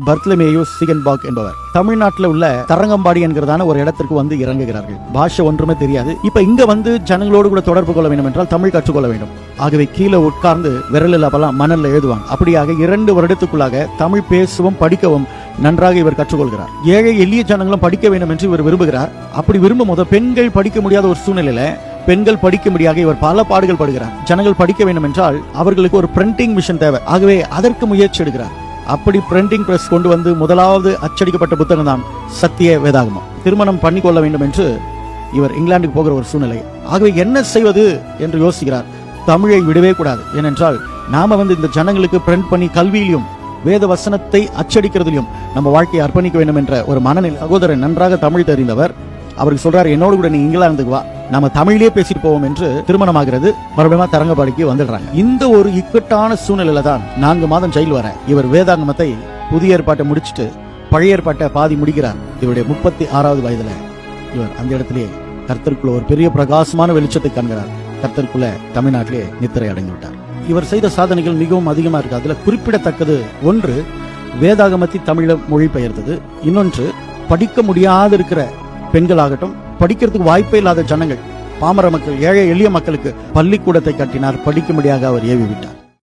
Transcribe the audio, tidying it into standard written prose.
பர்த்லமேயு சிகன்பாக் என்பவர் தமிழ்நாட்டில் உள்ள தரங்கம்பாடி என்கிறதான ஒரு இடத்திற்கு வந்து இறங்குகிறார்கள். பாஷை ஒன்றுமே தெரியாது. இப்ப இங்க வந்து ஜனங்களோடு கூட தொடர்பு கொள்ள வேண்டும் என்றால் தமிழ் கற்றுக்கொள்ள வேண்டும். ஆகவே கீழே உட்கார்ந்து விரலில் அப்பெல்லாம் மணல்ல எழுதுவாங்க. அப்படியாக 2 வருடத்துக்குள்ளாக தமிழ் பேசவும் படிக்கவும் நன்றாக இவர் கற்றுக்கொள்கிறார். ஏழை எளிய ஜனங்களும் படிக்க வேண்டும் என்று இவர் விரும்புகிறார். அப்படி விரும்பும் போது பெண்கள் படிக்க முடியாத ஒரு சூழ்நிலையில பெண்கள் படிக்கும்படியாக இவர் பல பாடுகள் படுகிறார். ஜனங்கள் படிக்க வேண்டும் என்றால் அவர்களுக்கு ஒரு பிரிண்டிங் மிஷின் தேவை. ஆகவே அதற்கு முயற்சி எடுக்கிறார். அப்படி பிரிண்டிங் பிரஸ் கொண்டு வந்து முதலாவது அச்சடிக்கப்பட்ட புத்தகம் தான் சத்திய வேதாகமம். திருமணம் பண்ணிக்கொள்ள வேண்டும் என்று இவர் இங்கிலாந்துக்கு போகிற ஒரு சூழ்நிலை. ஆகவே என்ன செய்வது என்று யோசிக்கிறார். தமிழை விடவே கூடாது. ஏனென்றால் நாம இந்த ஜனங்களுக்கு பிரிண்ட் பண்ணி கல்வியிலும் வேத வசனத்தை அச்சடிக்கிறதிலும் நம்ம வாழ்க்கையை அர்ப்பணிக்க வேண்டும் என்ற ஒரு மனநிலை. சகோதரன் நன்றாக தமிழ் தெரிந்தவர். அவருக்கு சொல்றாரு, என்னோடு கூட நீ இங்கிலாந்துக்கு வா, நம்ம தமிழிலே பேசிட்டு போவோம் என்று திருமணமாகிறது. மறுபடியும் தரங்கம்பாடிக்கு வந்துடுறாங்க. இந்த ஒரு இக்கட்டான சூழ்நிலையில தான் 4 மாதம் ஜெயில் வர இவர் வேதாகமத்தை புதிய ஏற்பாட்டை முடிச்சுட்டு பழைய ஏற்பாட்டை பாதி முடிக்கிறார். இவருடைய 36வது வயதுல இவர் அந்த இடத்திலேயே கர்த்தருக்குள்ள ஒரு பெரிய பிரகாசமான வெளிச்சத்தை காண்கிறார். கர்த்தருக்குள்ள தமிழ்நாட்டிலே நித்திரை அடைந்து விட்டார். இவர் செய்த சாதனைகள் மிகவும் அதிகமா இருக்கு. அதுல குறிப்பிடத்தக்கது ஒன்று, வேதாகமத்தை தமிழ மொழிபெயர்த்தது. இன்னொன்று, படிக்க முடியாத இருக்கிற பெண்களாகட்டும், படிக்கிறதுக்கு வாய்ப்பே இல்லாத ஜனங்கள், பாமர மக்கள், ஏழை எளிய மக்களுக்கு பள்ளிக்கூடத்தை கட்டினார். படிக்கும்படியாக அவர் ஏவி விட்டார்.